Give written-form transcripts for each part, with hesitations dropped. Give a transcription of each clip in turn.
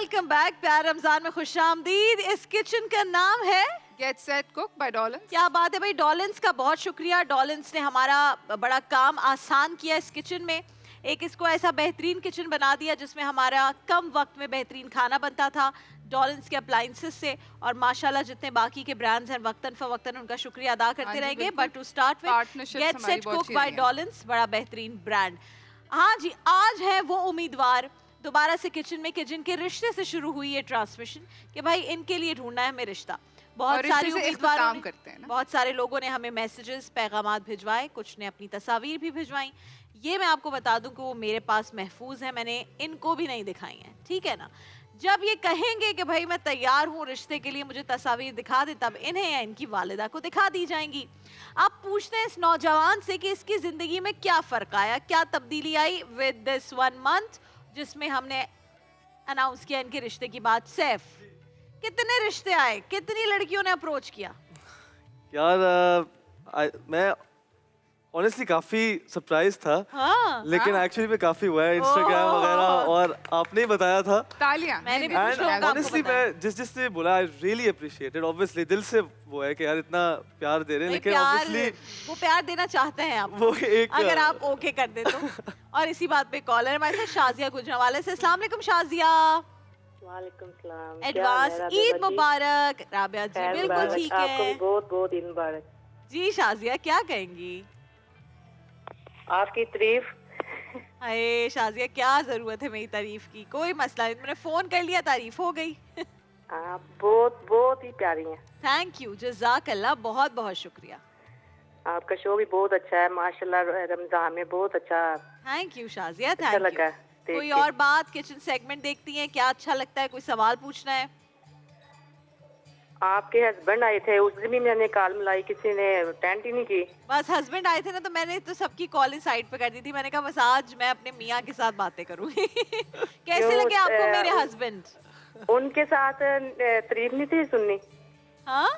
Welcome back. प्यार रमजान में खुशामदीद। इस किचन का नाम है गेट सेट कुक बाय डॉलिंस। क्या बात है भाई, डॉलिंस का बहुत शुक्रिया। डॉलिंस ने हमारा बड़ा काम आसान किया इस किचन में। एक इसको ऐसा बेहतरीन किचन बना दिया जिसमें हमारा कम वक्त में बेहतरीन खाना बनता था डॉलिंस के अप्लाइंसेस से। और माशाल्लाह जितने बाकी के ब्रांड्स हैं वक्तन फवक्तन उनका शुक्रिया अदा करते रहेंगे। But to start with get set cook by Dollins, बड़ा बेहतरीन ब्रांड। हाँ जी, आज है वो उम्मीदवार दोबारा से किचन में कि जिनके रिश्ते से शुरू हुई ये ट्रांसमिशन कि भाई इनके लिए ढूंढना है हमें रिश्ता। बहुत सारे उम्मीदवार करते हैं ना? बहुत सारे लोगों ने हमें मैसेजेस पैगामात भिजवाए, कुछ ने अपनी तस्वीर भी भिजवाई। ये मैं आपको बता दूं कि वो मेरे पास महफूज है, मैंने इनको भी नहीं दिखाई हैं, ठीक है ना। जब ये कहेंगे कि भाई मैं तैयार हूँ रिश्ते के लिए, मुझे तस्वीर दिखा दे, तब इन्हें या इनकी वालिदा को दिखा दी जाएंगी। आप पूछते हैं इस नौजवान से कि इसकी जिंदगी में क्या फर्क आया, क्या तब्दीली आई विद दिस 1 मंथ जिसमें हमने अनाउंस किया इनके रिश्ते की बात। सैफ, कितने रिश्ते आए, कितनी लड़कियों ने अप्रोच किया? यार मैं ऑनेस्टली काफी सरप्राइज था। हाँ, लेकिन एक्चुअली में काफी हुआ है इंस्टाग्राम वगैरह, और आपने ही बताया था। तालियां। मैंने भी एंड ऑनेस्टली मैं जिसने बोला आई रियली अप्रिशिएटेड। ऑब्वियसली दिल से वो है कि यार इतना प्यार दे रहे हैं, लेकिन ऑब्वियसली वो प्यार देना चाहते हैं आप, वो एक अगर आप ओके कर दे तो। और इसी बात पे कॉलर हमारे साथ शाजिया गुजरावाला से। अस्सलाम वालेकुम शाजिया। वालेकुम सलाम। एडवांस ईद मुबारक। राबिया जी बिल्कुल ठीक है, आपको बहुत बहुत ईद मुबारक जी। शाजिया क्या कहेंगी? आपकी तारीफ। हाय शाजिया, क्या जरूरत है मेरी तारीफ की, कोई मसला नहीं, मैंने फोन कर लिया, तारीफ हो गई। आप बहुत बहुत ही प्यारी हैं। थैंक यू, जज़ाकल्लाह, बहुत बहुत शुक्रिया। आपका शो भी बहुत अच्छा है माशाल्लाह, रमजान में बहुत अच्छा थैंक यू शाजिया, अच्छा थैंक लगा यू। कोई और बात, किचन सेगमेंट देखती हैं, क्या अच्छा लगता है, कोई सवाल पूछना है? आपके हस्बैंड आए थे, उस दिन भी मैंने कॉल मिलाई, किसी ने टेंट ही नहीं की। बस हस्बैंड आए थे ना, तो मैंने तो सबकी कॉल साइड पे कर दी थी। मैंने कहा बस आज मैं अपने मियाँ के साथ बातें करूंगी। कैसे लगे आपको मेरे हस्बैंड? उनके साथ तारीफ नहीं थी सुननी? हाँ,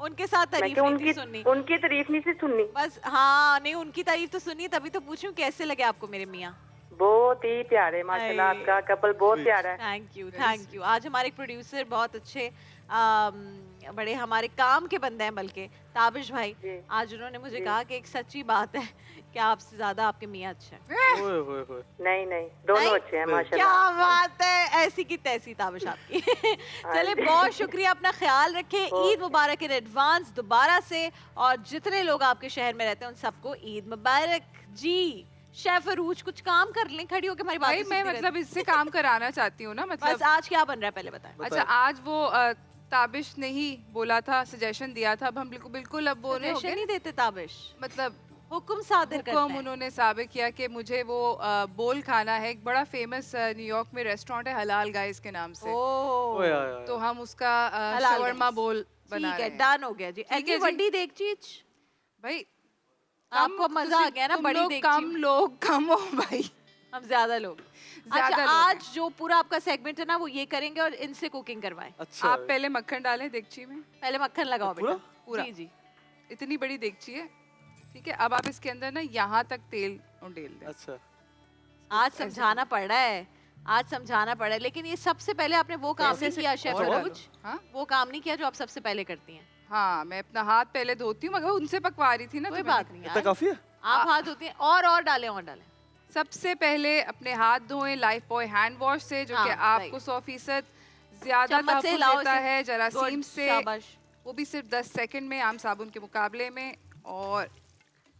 उनके साथ तारीफ नहीं थी सुननी? उनकी तारीफ नहीं थी सुननी बस हाँ, नहीं उनकी तारीफ तो सुनी, तभी तो पूछूं कैसे लगे आपको मेरे मियाँ। बहुत ही प्यारे माशाल्लाह, आपका कपल बहुत प्यारा है। Thank you, thank you. आज हमारे प्रोड्यूसर बहुत अच्छे बड़े हमारे काम के बंदे हैं, बल्कि ताबिश भाई, आज उन्होंने मुझे कहा कि एक सच्ची बात है कि आपसे ज्यादा आपके मियाँ अच्छे हैं। नहीं नहीं, दोनों अच्छे हैं माशाल्लाह। क्या बात है, ऐसी की तैसी ताबिश आपकी। चले, बहुत शुक्रिया, अपना ख्याल रखें। ईद मुबारक इन एडवांस दोबारा से, और जितने लोग आपके शहर में रहते हैं उन सबको ईद मुबारक जी। शेफ अरूज, कुछ काम कर लें, खड़ी होकर हमारी बात। मैं मतलब इससे काम कराना चाहती हूँ ना, मतलब बस आज क्या बन रहा है पहले बताएं। अच्छा, आज वो ताबिश ने ही बोला था, सजेशन दिया था, अब हम बिल्कुल अब वो नहीं देते ताबिश, मतलब हुक्म सादिर करते हैं। उन्होंने साबित किया कि मुझे वो बोल खाना है। एक बड़ा फेमस न्यूयॉर्क में रेस्टोरेंट है हलाल गाइस के नाम से, तो हम उसका शवरमा बोल बना रहे हैं। डन हो गया जी। एनी बड़ी देगची भाई, आपको मजा आ गया ना? बड़ी देगची, कम लोग कम हो भाई, हम ज्यादा लोग। अच्छा, आज जो पूरा आपका सेगमेंट है ना, वो ये करेंगे और इनसे कुकिंग करवाएं। अच्छा, आप पहले मक्खन डालें देगची में, पहले मक्खन लगाओ बेटा पूरा। जी जी, इतनी बड़ी देगची है, ठीक है। अब आप इसके अंदर ना यहाँ तक तेल उंडेल दें। अच्छा, आज समझाना पड़ रहा है, आज समझाना पड़ा है। लेकिन ये सबसे पहले आपने वो काम नहीं किया शेफ अरूज, वो काम नहीं किया जो आप सबसे पहले करती हैं। हाँ, मैं अपना हाथ पहले धोती हूँ, मगर उनसे पकवा रही थी ना। कोई बात नहीं, इतना काफी है। आप हाथ धोती हैं, और डालें, और डालें। सबसे पहले अपने हाथ धोएं लाइफ बॉय हैंड वॉश से, जो कि आपको 100% ज्यादा तहफ्फुज़ देता है जरासीम से, वो भी सिर्फ 10 सेकंड में आम साबुन के मुकाबले में। और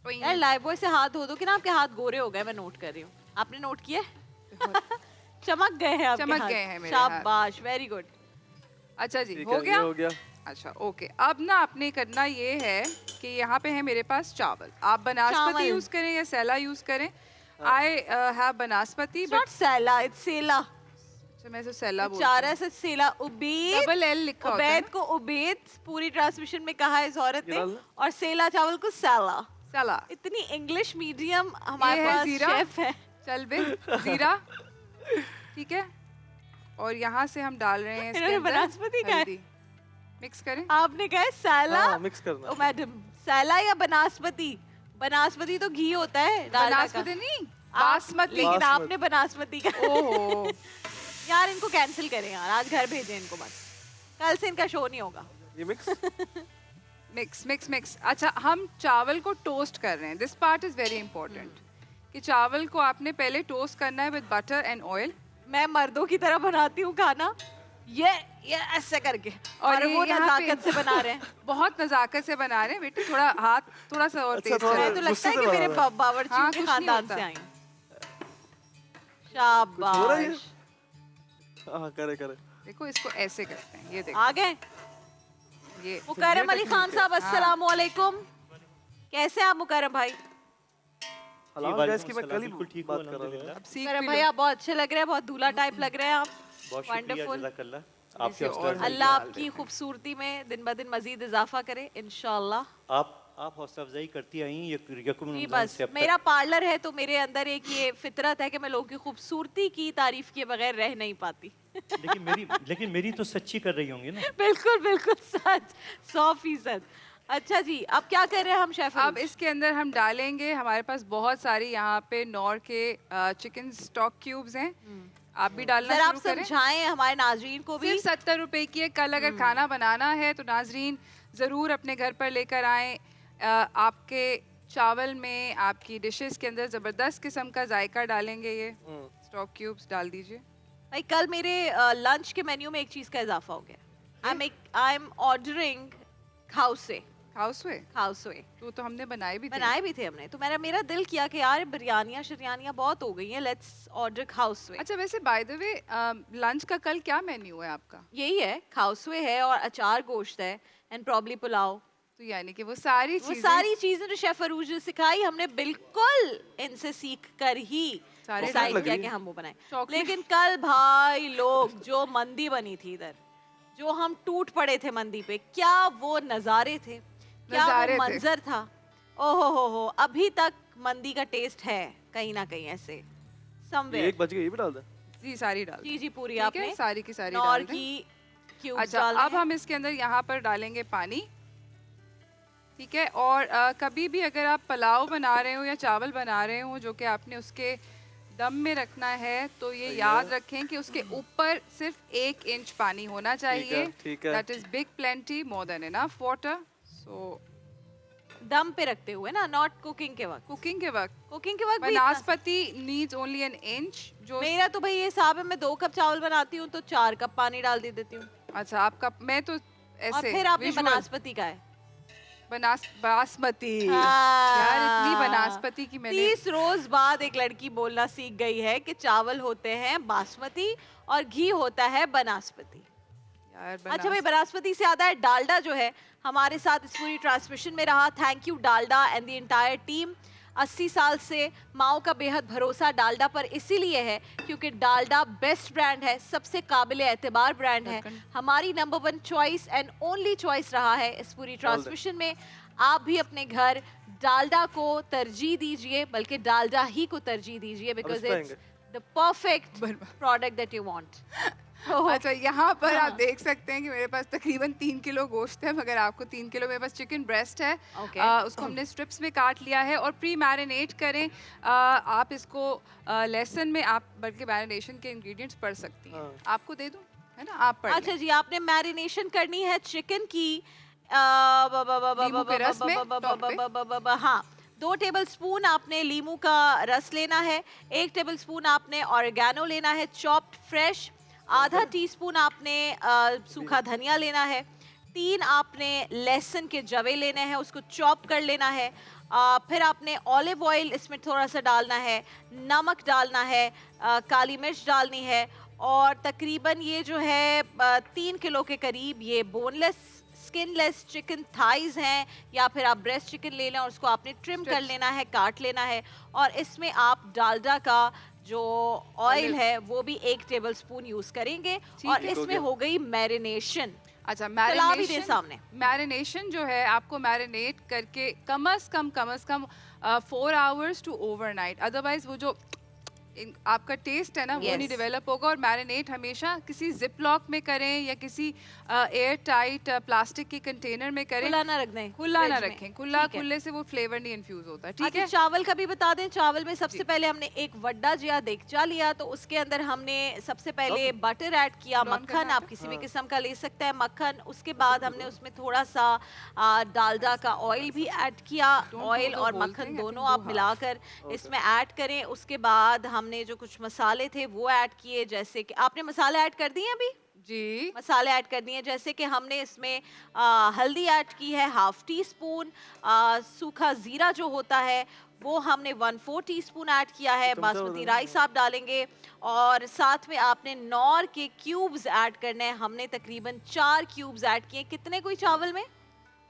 यार लाइफ बॉय से हाथ धो दो कि ना, आपके हाथ गोरे हो गए, मैं नोट कर रही हूँ। आपने नोट किया? चमक गए हैं आपके हाथ। चमक गए हैं मेरे हाथ। शाबाश, वेरी गुड। अच्छा जी, हो गया। अच्छा ओके, अब ना आपने करना ये है कि यहाँ पे है मेरे पास चावल। आप बनास्पति यूज करें या सेला यूज करें। I have vanaspati, but sella, it's sella. अच्छा, मैं तो सेला बोलती हूँ। चारा से सेला। उबैद, डबल एल लिखा होता है। उबैद को उबैद पूरी ट्रांसमिशन में कहा है इस औरत ने, और सेला चावल को सेला। सेला। इतनी इंग्लिश मीडियम हमारे पास शेफ है। चल बे, जीरा, ठीक है। और यहाँ से हम डाल रहे हैं इसके अंदर बनास्पति का है, मिक्स करें। आपने कहा सैला, मिक्स करना। ओ मैडम, सैला या बनास्पति? बनास्पति तो घी होता है, बनास्पति नहीं, बासमती। लेकिन आपने बनास्पति का। ओहो, यार इनको कैंसिल करें यार, आज घर भेजें इनको बस, कल से इनका शो नहीं होगा। ये मिक्स मिक्स। अच्छा, हम चावल को टोस्ट कर रहे हैं। This part is very important कि चावल को आपने पहले टोस्ट करना है विद बटर एंड ऑयल। मैं मर्दों की तरह बनाती हूँ खाना, ये ऐसे करके, और वो नजाकत से बना रहे हैं। बहुत नजाकत से बना रहे हैं बेटे, थोड़ा हाथ थोड़ा सा और तेज मैं तो लगता है कि मेरे बावर्ची के खानदान से आई हूँ। शाबाश। हाँ, करे देखो इसको ऐसे करते हैं, ये देखो आ गए ये। मुकर्रम अली खान साहब, अस्सलाम वालेकुम। कैसे हैं आप मुकर्रम भाई? हलाल गैस की मैं कल ही बात कर रहा था। अब सीख मुकर्रम भी भाई लो। आप बहुत अच्छे लग रहे हैं, बहुत दूल्हा टाइप लग रहे हैं आप। बहुत शुक्रिया, वंडरफुल। जज़ाकल्लाह। आपके हौसला अफजाई अल्लाह का हाल आपकी देखें। खूबसूरती में दिन ब दिन मजीद इजाफा करे इंशाल्लाह। आप हौसला अफजाई करती आई यकुम जी रमजान बस से अब तक। मेरा पार्लर है तो मेरे अंदर एक ये फितरत है कि मैं लोगों की खूबसूरती की तारीफ किए बगैर रह नहीं पाती। लेकिन मेरी तो सच्ची कर रही होंगी ना। बिल्कुल बिल्कुल सच, 100%। अच्छा जी, अब क्या कर रहे हैं हम शेफ? अब इसके अंदर हम डालेंगे, हमारे पास बहुत सारी यहाँ पे नॉर के चिकन स्टॉक क्यूब्स हैं, आप भी डालना सर आप शुरू करें। समझाएं हमारे नाजरीन को भी। सिर्फ 70 रुपए की है। कल अगर खाना बनाना है तो नाजरीन ज़रूर अपने घर पर लेकर आएँ। आपके चावल में, आपकी डिशेस के अंदर ज़बरदस्त किस्म का जायका डालेंगे ये स्टॉक क्यूब्स। डाल दीजिए भाई। कल मेरे लंच के मेन्यू में एक चीज़ का इजाफा हो गया। I am ordering खाउसे। खाउसवे तो हमने बनाए भी थे हमने, तो मेरा दिल किया कि यार बिरयानियाँ शरियानियाँ बहुत हो गई हैं, लेट्स ऑर्डर खाउसवे। अच्छा, वैसे बाय द वे लंच का कल क्या मेन्यू है आपका? यही है, खाउसवे है और अचार गोश्त है एंड प्रॉब्ली पुलाव। तो यानी कि वो सारी चीजें जो शेफ अरूज ने सिखाई हमने बिल्कुल इनसे सीख कर ही डिसाइड किया कि हम वो बनाएं। लेकिन कल भाई लोग जो मंदी बनी थी इधर, जो हम टूट पड़े थे मंदी पे, क्या वो नजारे थे, क्या वो मंजर था। ओहो हो, अभी तक मंदी का टेस्ट है कहीं ना कहीं ऐसे समवेयर। 1 बज गए, ये भी डाल दे। जी सारी डाल। जी पूरी ठीक आपने है, सारी की सारी नॉर डाल दें। की क्यूब्स अच्छा, डाल अब हम इसके अंदर यहाँ पर डालेंगे पानी। ठीक है, और कभी भी अगर आप पुलाव बना रहे हो या चावल बना रहे हो जो कि आपने उसके दम में रखना है, तो ये याद रखें कि उसके ऊपर सिर्फ 1 इंच पानी होना चाहिए। ठीक है। That is big plenty, more than enough water. So दम पे रखते हुए ना, नॉट कुकिंग के वक्त। कुकिंग के वक्त भी बनास्पति नीड्स ओनली एन इंच। जो मेरा तो भाई ये हिसाब है, मैं 2 कप चावल बनाती हूँ तो 4 कप पानी डाल देती हूँ। अच्छा, आपका मैं तो ऐसे। और फिर आपने बनास्पति का है बासमती। यार इतनी बनास्पति की मैंने 30 रोज बाद एक लड़की बोलना सीख गई है कि चावल होते हैं बासमती और घी होता है बनास्पति। अच्छा भाई, बनास्पति से आता है डालडा जो है हमारे साथ इस पूरी ट्रांसमिशन में रहा। Thank you Dalda and the entire team. 80 साल से माओ का बेहद भरोसा डालडा पर इसीलिए है क्योंकि डालडा बेस्ट ब्रांड है, सबसे काबिल एतबार ब्रांड है, हमारी number 1 choice and only choice रहा है इस पूरी ट्रांसमिशन में। आप भी अपने घर डालडा को तरजीह दीजिए, बल्कि डालडा ही को तरजीह दीजिए, because it's the perfect product that you want. अच्छा, यहाँ पर आप देख सकते हैं कि मेरे पास तकरीबन 3 किलो गोश्त है, मगर आपको 3 किलो मेरे पास चिकन ब्रेस्ट है। उसको हमने स्ट्रिप्स में काट लिया है और प्री मैरिनेट करें। आप इसको लेसन में आप बल्कि मैरिनेशन के इंग्रेडिएंट्स पढ़ सकती हैं। आपको दे दूं, है ना, आप पढ़। अच्छा जी, आपने मैरिनेशन करनी है चिकन की हाँ 2 टेबलस्पून आपने लीमू का रस लेना है, 1 टेबलस्पून आपने ऑरिगेनो लेना है चॉप्ड फ्रेश, आधा टीस्पून आपने सूखा धनिया लेना है, 3 आपने लहसुन के जवे लेने हैं, उसको चॉप कर लेना है। फिर आपने ऑलिव ऑयल इसमें थोड़ा सा डालना है, नमक डालना है, काली मिर्च डालनी है, और तकरीबन ये जो है 3 किलो के करीब ये बोनलेस स्किनलेस चिकन थाइज हैं, या फिर आप ब्रेस्ट चिकन ले लें और उसको आपने ट्रिम कर लेना है, काट लेना है। और इसमें आप डालडा का जो ऑयल है वो भी 1 टेबलस्पून यूज करेंगे, और इसमें हो गई मैरिनेशन। अच्छा, मैरिनेशन जो है आपको मैरिनेट करके कम अज कम 4 आवर्स टू ओवरनाइट, अदरवाइज वो जो आपका टेस्ट है ना वो नहीं डेवलप होगा। और मैरिनेट हमेशा किसी जिप लॉक में करें या किसी एयर टाइट प्लास्टिक के कंटेनर में करें। खुला ना रख दें, खुला ना रखें, खुले से वो फ्लेवर नहीं इन्फ्यूज होता। ठीक है। चावल का भी बता दें। चावल में सबसे पहले हमने एक वड्डा जिया देगचा लिया, तो उसके अंदर हमने सबसे पहले बटर ऐड किया, मक्खन आप किसी भी किस्म का ले सकते हैं मक्खन। उसके बाद हमने उसमें थोड़ा सा डालडा का ऑयल भी ऐड किया। ऑयल और मक्खन दोनों आप मिलाकर इसमें ऐड करें। उसके बाद हमने जो कुछ मसाले थे वो ऐड किए, जैसे कि आपने मसाले ऐड कर दिए अभी जी, मसाले ऐड कर दिए। जैसे कि हमने इसमें हल्दी ऐड की है 1/2 टीस्पून, सूखा जीरा जो होता है वो हमने 1/4 टीस्पून ऐड किया है। बासमती राइस आप डालेंगे और साथ में आपने नौर के क्यूब्स ऐड करने हैं। हमने तकरीबन 4 क्यूब्स ऐड किए। कितने कोई चावल में?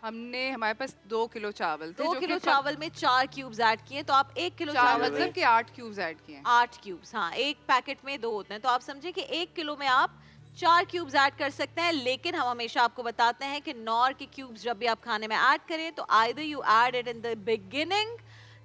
हमारे पास 2 किलो चावल थे। 2 किलो चावल में 4 क्यूब्स ऐड किए, तो आप 1 किलो चावल मतलब कि 8 क्यूब्स ऐड किए। 8 क्यूब्स, हाँ, एक पैकेट में 2 होते हैं, तो आप समझे कि 1 किलो में आप 4 क्यूब्स ऐड कर सकते हैं। लेकिन हम हमेशा आपको बताते हैं कि नौर के क्यूब्स जब भी आप खाने में ऐड करें तो either you add it in the beginning,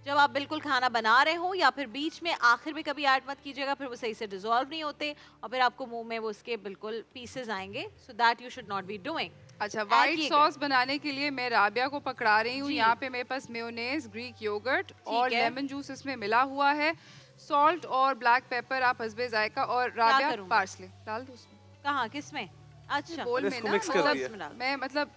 जब आप बिल्कुल खाना बना रहे हो, या फिर बीच में आखिर में कभी ऐड मत कीजिएगा, फिर वो सही से डिसॉल्व नहीं होते और फिर आपको मुंह में वो उसके बिल्कुल पीसेस आएंगे। So that you should not be doing. अच्छा, व्हाइट सॉस बनाने के लिए मैं राबिया को पकड़ा रही हूँ। यहाँ पे मेरे पास मेयोनेज, ग्रीक योगर्ट और लेमन जूस इसमें मिला हुआ है, सॉल्ट और ब्लैक पेपर आप हस्बे जायका, और राबिया पार्सले डाल दो उसमें। कहाँ, किसमें? अच्छा, बोल में ना, मतलब मैं मतलब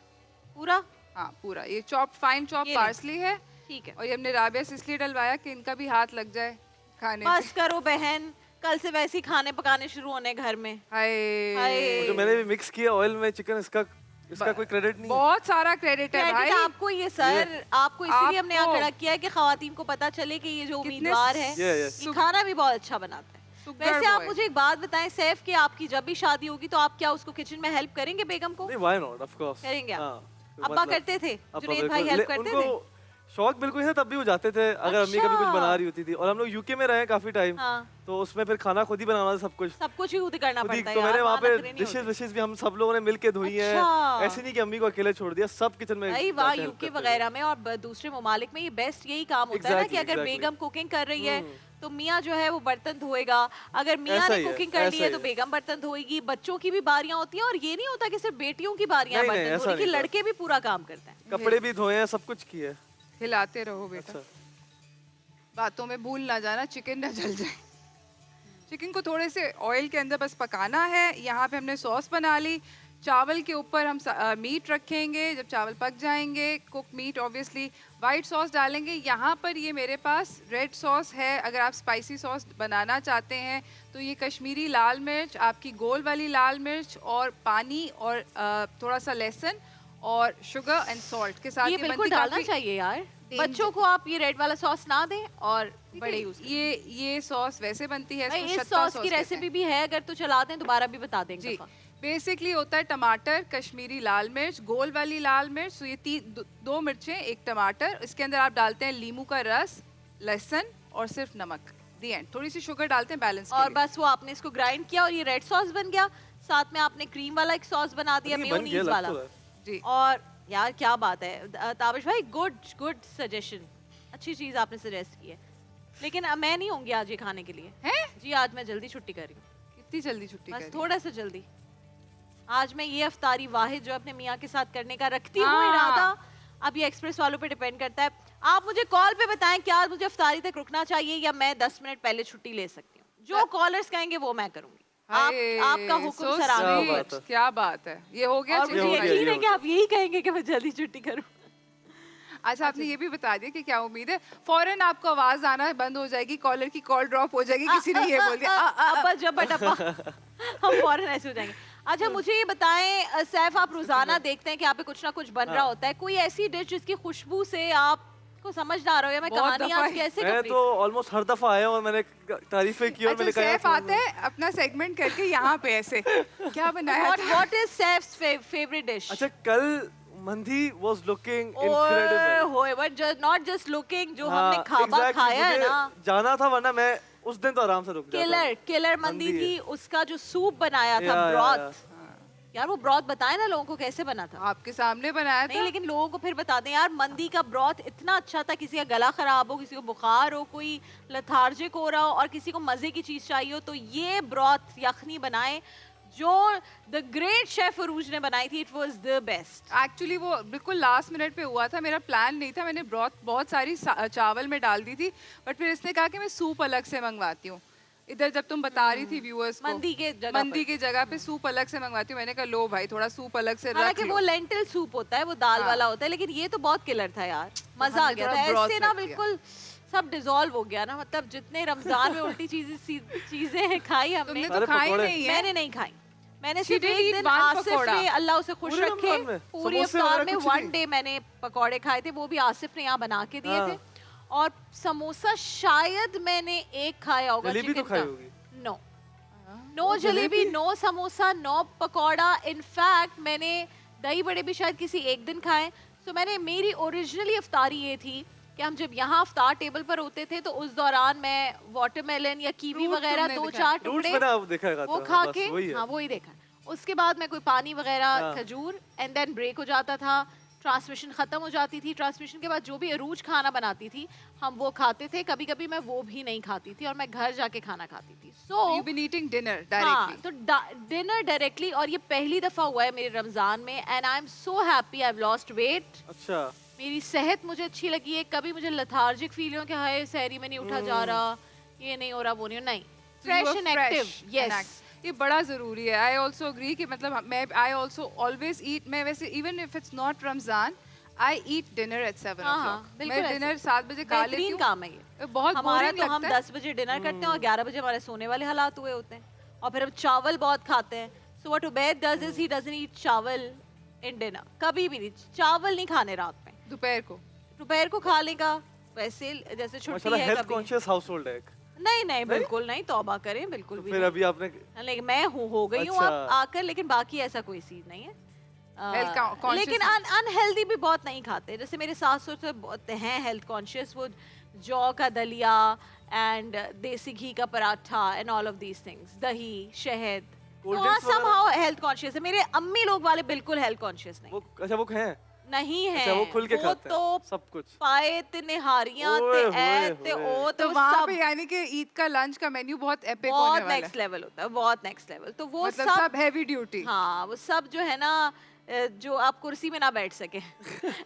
पूरा, हाँ पूरा। ये चॉप फाइन चॉप पार्सली है, ठीक है। और ये हमने राबिया से इसलिए डलवाया कि इनका भी हाथ लग जाए खाने बस करो बहन, कल से वैसे ही खाने पकाने शुरू होने घर में। हाय, जो मैंने भी मिक्स किया ऑयल में चिकन, इसका कोई क्रेडिट नहीं है। बहुत सारा क्रेडिट है भाई आपको ये सर, आपको इसीलिए हमने यहाँ खड़ा किया है कि खवातीन को पता चले कि ये जो उम्मीदवार है ये खाना भी बहुत अच्छा बनाता है। वैसे आप मुझे एक बात बताएं सैफ, कि आपकी जब भी शादी होगी तो आप क्या उसको किचन में हेल्प करेंगे बेगम को? नहीं, व्हाई नॉट, ऑफ कोर्स करेंगे। हाँ, अब्बा करते थे, जुनैद भाई हेल्प करते थे? शौक बिल्कुल है, तब भी वो जाते थे अगर अम्मी कभी कुछ बना रही होती थी। और हम लोग यूके में रहे काफी टाइम, तो उसमें फिर खाना खुद ही बनाना, सब कुछ ही खुद करना पड़ता है। तो मैंने वहाँ पे डिशेस भी हम सब लोगों ने मिलके धोई हैं। ऐसे नहीं कि अम्मी को अकेले छोड़ दिया, सब किचन में। भाई वाह, यूके वगैरह में और दूसरे ममालिक में ये बेस्ट यही काम होता है ना, कि अगर बेगम कुकिंग कर रही है तो मियाँ जो है वो बर्तन धोएगा। अगर मियाँ ने कुकिंग कर ली है तो बेगम बर्तन धोएगी। बच्चों की भी बारियां होती हैं, और ये नहीं होता कि सिर्फ बेटियों की बारियां बर्तन धोने की, लड़के भी पूरा काम करते हैं। कपड़े भी धोए हैं, सब कुछ किया है। हिलाते रहो बेटा, बातों में भूल ना जाना, चिकन ना जल जाए। चिकन को थोड़े से ऑयल के अंदर बस पकाना है। यहाँ पे हमने सॉस बना ली। चावल के ऊपर हम मीट रखेंगे। जब चावल पक जाएंगे, cook meat obviously, white sauce डालेंगे। यहाँ पर ये मेरे पास रेड सॉस है। अगर आप स्पाइसी सॉस बनाना चाहते हैं तो ये कश्मीरी लाल मिर्च, आपकी गोल वाली लाल मिर्च और पानी और थोड़ा सा लहसुन और शुगर एंड सॉल्ट के साथ ये बिल्कुल डालना चाहिए यार। बच्चों को आप ये रेड वाला सॉस ना दें और बड़े यूज। ये सॉस वैसे बनती है, इस सॉस की रेसिपी भी है, अगर तो चला दें दोबारा भी बता देंगे। बेसिकली होता है टमाटर, कश्मीरी लाल मिर्च, गोल वाली लाल मिर्च, तो ये 2 मिर्चें, 1 टमाटर। इसके अंदर आप डालते हैं लीमू का रस, लहसुन और सिर्फ नमक। दी एंड थोड़ी सी शुगर डालते हैं बैलेंस और बस वो आपने इसको ग्राइंड किया और ये रेड सॉस बन गया। साथ में आपने क्रीम वाला एक सॉस बना दिया, मेयोनीज वाला जी। और यार क्या बात है ताबिश भाई, गुड सजेशन, अच्छी चीज आपने सजेस्ट की है। लेकिन अब मैं नहीं होंगी आज ये खाने के लिए हैं जी। आज मैं जल्दी छुट्टी कर रही हूँ। कितनी जल्दी छुट्टी? बस थोड़ा सा जल्दी। आज मैं ये अफ्तारी वाहिद जो अपने मियाँ के साथ करने का रखती हूँ इरादा, अब ये एक्सप्रेस वालों पे डिपेंड करता है। आप मुझे कॉल पे बताएं क्या आज मुझे अफ्तारी तक रुकना चाहिए या मैं 10 मिनट पहले छुट्टी ले सकती हूँ। जो कॉलर्स कहेंगे वो मैं करूँगी। आपका हुक्म सर। क्या बात है, ये हो गया। और मुझे यकीन है कि आप यही कहेंगे कि मैं जल्दी छुट्टी करूँ। अच्छा, आपने ये भी बता दिया कि क्या उम्मीद है फौरन आपको आवाज आना बंद हो जाएगी, कॉलर की कॉल ड्रॉप हो जाएगी, किसी ने ये बोल दिया अब्बा जब अब्बा हम फौरन ऐसे हो जाएंगे। अच्छा मुझे ये बताएं सैफ, आप रोजाना देखते हैं कि यहाँ पे कुछ ना कुछ बन रहा होता है, कोई ऐसी डिश जिसकी खुशबू से आप को समझदार हो या मैं कहानी आज कैसे? मैं तो ऑलमोस्ट हर दफा आया और मैंने तारीफें की और मैंने कहा सैफ आते हैं अपना सेगमेंट करके यहाँ पे ऐसे क्या बनाया था? What is Saif's favorite dish? अच्छा, कल मंदी was looking incredible. But not just looking, जो हमने खाया है ना, जाना था, वरना मैं उस दिन तो आराम से रुक जाता। किलर मंदी थी। उसका जो सूप बनाया था, ब्रॉथ, यार वो ब्रॉथ बताए ना लोगों को कैसे बना था। आपके सामने बनाया नहीं था। लेकिन लोगों को फिर बता दें यार, मंदी का ब्रॉथ इतना अच्छा था, किसी का गला खराब हो, किसी को बुखार हो, कोई लथार्जिक हो रहा हो और किसी को मजे की चीज चाहिए हो, तो ये ब्रॉथ यखनी बनाए जो द ग्रेट शेफ अरूज ने बनाई थी। It was the best. Actually वो बिल्कुल लास्ट मिनट पे हुआ था, मेरा प्लान नहीं था, मैंने ब्रॉथ बहुत सारी चावल में डाल दी थी, बट फिर इसने कहा कि मैं सूप अलग से मंगवाती हूँ। इधर जब तुम बता रही थी व्यूअर्स को मंदी के जगह पे सूप अलग से मंगवाती हूँ, मैंने कहा लो भाई थोड़ा सूप अलग से रख लो। हालांकि वो लेंटिल सूप होता है, वो दाल वाला होता है, लेकिन ये तो बहुत किलर था यार, मजा आ गया था। ऐसे ना बिल्कुल सब डिसॉल्व हो गया ना, मतलब जितने रमजान में उल्टी चीजें खाई हमने, तुमने तो खाई नहीं है। मैंने नहीं खाई, मैंने सिर्फ एक दिन आसिफ ने, अल्लाह उसे खुश रखे, पूरी इफ्तार में वन डे मैंने पकौड़े खाए थे, वो भी आसिफ ने यहाँ बना के दिए थे। और समोसा शायद मैंने एक खाया होगा, जलेबी तो खाई होगी। No jalebi, no samosa, no pakora. In fact मैंने दही बड़े भी शायद किसी एक दिन खाए। सो मैंने, मेरी ओरिजिनली इफ्तारी ये थी कि हम जब यहाँ इफ्तार टेबल पर होते थे तो उस दौरान मैं वाटरमेलन या कीवी वगैरह 2-4 टुकड़े वो खा के, हाँ वही देखा। उसके बाद मैं कोई पानी वगैरह, खजूर, एंड देन ब्रेक हो जाता था, ट्रांसमिशन खत्म हो जाती थी। ट्रांसमिशन के बाद जो भी अरूज खाना बनाती थी हम वो खाते थे, कभी कभी मैं वो भी नहीं खाती थी और मैं घर जाके खाना खाती थी। So you been eating dinner directly. तो डिनर डायरेक्टली, और ये पहली दफा हुआ है मेरे रमजान में, and I am so happy, I have lost weight. अच्छा, मेरी सेहत मुझे अच्छी लगी है। कभी मुझे लथार्जिक फील हो कि हाय सहरी में नहीं उठा जा रहा, ये नहीं हो रहा, वो नहीं, नहीं, फ्रेश एंड एक्टिव। यस, ये बड़ा जरूरी है। आई ऑल्सो अग्री कि मतलब मैं, आई ऑल्सो ऑलवेज ईट, मैं वैसे even if it's not Ramzan I eat dinner eight 7 o'clock। मैं डिनर 7 बजे खा लेती हूँ। काम है ये बहुत हमारा, boring तो हम लगता है। 10 बजे डिनर करते हैं और 11 बजे हमारे सोने वाले हालात हुए होते हैं, और फिर हम चावल बहुत खाते हैं। So what Ubaid does is he doesn't eat chawal in dinner, कभी भी नहीं, चावल नहीं खाने रात में, दोपहर को खा लेगा वैसे, जैसे छुट्टी है हेल्थ कभी। कॉन्शियस हाउसहोल्ड है। नहीं बिल्कुल नहीं, तौबा करें, बिल्कुल भी फिर नहीं। अभी आपने, लेकिन मैं हो गई हूँ अब आकर, लेकिन बाकी ऐसा कोई चीज नहीं है। लेकिन अनहेल्दी भी बहुत नहीं खाते, जैसे मेरे सास ससुर बहुत हैं हेल्थ कॉन्शियस, वो जौ का दलिया एंड देसी घी का paratha and all of these things, दही, शहद, somehow हेल्थ कॉन्शियस है। मेरे अम्मी लोग वाले बिल्कुल हेल्थ कॉन्शियस नहीं। अच्छा वो हैं? नहीं है। अच्छा, वो खुल के खाते हैं तो सब कुछ, पाए ते निहारियां ते ऐ ते ओ, तो वहाँ पे यानी कि ईद का लंच का मेन्यू बहुत एपिक होने वाला है, बहुत नेक्स्ट लेवल होता है, बहुत नेक्स्ट लेवल। तो वो मतलब सब हेवी ड्यूटी। हाँ, वो सब जो है ना, जो आप कुर्सी में ना बैठ सके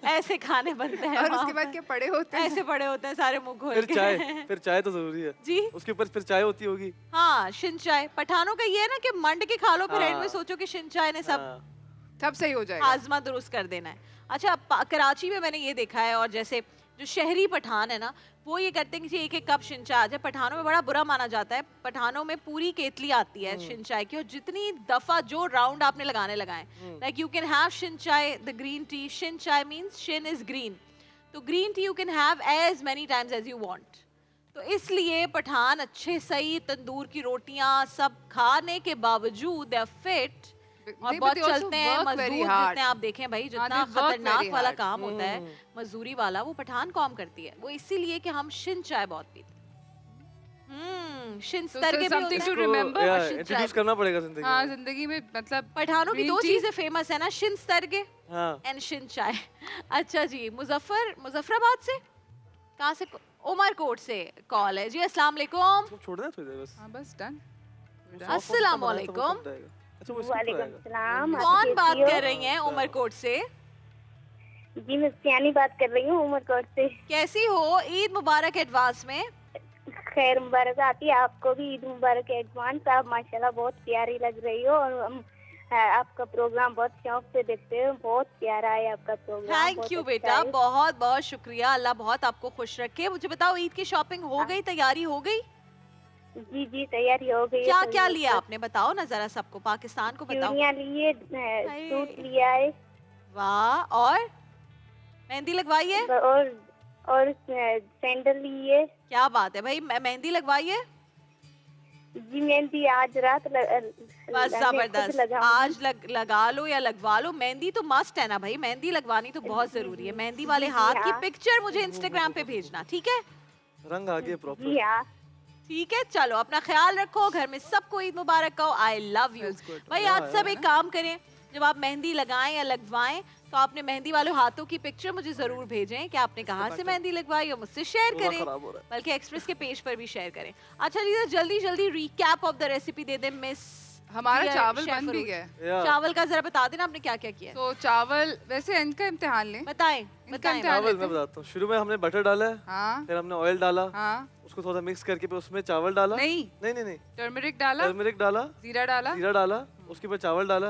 ऐसे खाने बनते हैं। और उसके बाद क्या पड़े होते हैं? ऐसे पड़े होते हैं सारे मुंह खोल के। फिर चाय तो जरूरी है जी, उसके ऊपर फिर चाय होती होगी। हाँ, शिन चाय। पठानों का ये है ना कि मंड के खा लो, फिर एंड में सोचो कि शिन चाय ने सब सही हो जाएगा, हाजमा दुरुस्त कर देना है। अच्छा, कराची में मैंने ये देखा है, और जैसे जो शहरी पठान है ना, वो ये करते हैं कि एक एक कप शिन चाय आ जाए। पठानों में बड़ा बुरा माना जाता है, पठानों में पूरी केतली आती है शिन चाय की, और जितनी दफा जो राउंड आपने लगाने लगाए, like you can have shin chai, the green tea, shin chai means shin is green, तो green tea you can have as many times as you want. तो इसलिए पठान अच्छे सही तंदूर की रोटियां सब खाने के बावजूद दे आर फिट और बहुत चलते हैं, मजदूर जितने आप देखें भाई, जितना खतरनाक वाला काम होता है मजदूरी वाला, वो पठान काम करती है। वो इसीलिए कि हम शिन चाय बहुत पीते हैं। शिन स्तर के भी होते हैं, इंट्रोड्यूस करना पड़ेगा जिंदगी में। हाँ, जिंदगी में मतलब पठानों की दो चीजें फेमस है ना, शिन स्तर के हाँ, एंड शिन चाय। अच्छा जी, मुजफ्फराबाद से, कहाँ से? उमरकोट से कॉल है जी। अस्सलाम वालेकुम। छोड़ दें थोड़ी देर बस। हाँ बस डन। अस्सलाम वालेकुम। अच्छा, वो वालेकुम सलाम। कौन बात कर रही हैं उमरकोट से? जी, मैं सियानी बात कर रही हूँ उमरकोट से। कैसी हो? ईद मुबारक एडवांस में। खैर मुबारक आती है आपको भी, ईद मुबारक एडवांस। आप माशाल्लाह बहुत प्यारी लग रही हो, और हम आपका प्रोग्राम बहुत शौक से देखते हैं, बहुत प्यारा है आपका प्रोग्राम। थैंक यू बेटा, बहुत बहुत शुक्रिया, अल्लाह बहुत आपको खुश रखे। मुझे बताओ, ईद की शॉपिंग हो गई, तैयारी हो गई? जी जी, तैयारी हो गई। क्या क्या लिया आपने, बताओ ना जरा सबको, पाकिस्तान को बताओ। चूड़ियां लिए, सूट लिया है। वाह, और मेहंदी लगवाई है? और सैंडल लिए। क्या बात है भाई, मेहंदी लगवाई है? जी, मेहंदी आज रात बस जबरदस्त, आज लगा लो या लगवा लो, मेहंदी तो मस्ट है ना भाई, मेहंदी लगवानी तो बहुत जरूरी है। मेहंदी वाले हाथ की पिक्चर मुझे इंस्टाग्राम पे भेजना, ठीक है? रंग आ गए प्रॉपर। जी हाँ, ठीक है, चलो अपना ख्याल रखो, घर में सबको ईद मुबारक कहो। आई लव यू भाई। आज सब एक काम करें, जब आप मेहंदी लगाएं या लगवाएं तो आपने मेहंदी वाले हाथों की पिक्चर मुझे जरूर भेजें कि आपने कहाँ से मेहंदी लगवाई और मुझसे शेयर करें, बल्कि एक्सप्रेस के पेज पर भी शेयर करें। अच्छा लीजा, जल्दी जल्दी रिकैप ऑफ द रेसिपी दे दें मिस। हमारा चावल बन भी गया। चावल का जरा बता देना आपने क्या क्या किया। तो चावल वैसे इनका इम्तिहान लें। बताएं बताएं। चावल मैं बताता हूँ। शुरू में हमने बटर डाला है, हाँ, फिर हमने ऑयल डाला, हाँ, उसको थोड़ा मिक्स करके फिर उसमें चावल डाला। नहीं नहीं नहीं नहीं, टर्मरिक डाला, टर्मरिक डाला, जीरा डाला, जीरा डाला, उसके ऊपर चावल डाला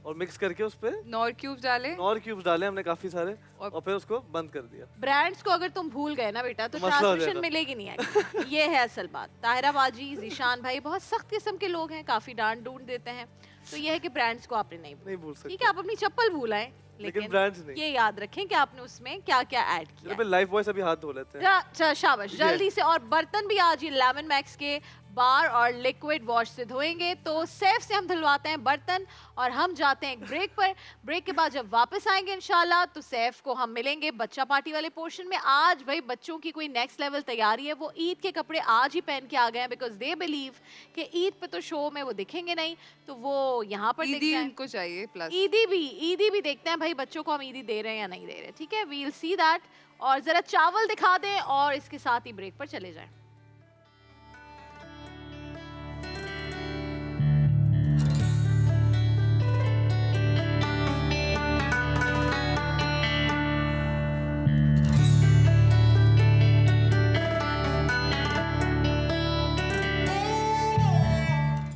और मिक्स करके उस पे नॉर क्यूब्स डाले, नॉर क्यूब्स डाले हमने काफी सारे और फिर उसको बंद कर दिया। ब्रांड्स को अगर तुम भूल गए ना बेटा तो मसला हो ट्रांसमिशन जाएगा। मिलेगी नहीं आएगी। ये है असल बात। ताहिरा बाजी, जीशान भाई बहुत सख्त किस्म के लोग हैं, काफी डांट डूंट देते हैं। तो ये है कि ब्रांड्स को आपने नहीं भूल सकते। ठीक है, आप अपनी चप्पल भूल आए, लेकिन ब्रांड्स नहीं। ये याद रखें कि आपने उसमें क्या क्या ऐड किया है। लाइफ बॉय से भी हाथ धो लेते हैं। अच्छा शाबाश, जल्दी से। और बर्तन भी आज ये लेमन मैक्स के बार और लिक्विड वॉश से धोएंगे। तो सैफ से हम धुलवाते हैं बर्तन और हम जाते हैं एक ब्रेक पर। ब्रेक के बाद जब वापस आएंगे इंशाल्लाह तो सैफ को हम मिलेंगे बच्चा पार्टी वाले पोर्शन में। आज भाई बच्चों की कोई नेक्स्ट लेवल तैयारी है, वो ईद के कपड़े आज ही पहन के आ गए हैं बिकॉज दे बिलीव कि ईद पे तो शो में वो दिखेंगे नहीं, तो वो यहाँ पर ईदी उनको चाहिए प्लस ईदी भी देखते हैं भाई बच्चों को हम ईदी दे रहे हैं या नहीं दे रहे। ठीक है, वील सी दैट। और जरा चावल दिखा दें और इसके साथ ही ब्रेक पर चले जाएं।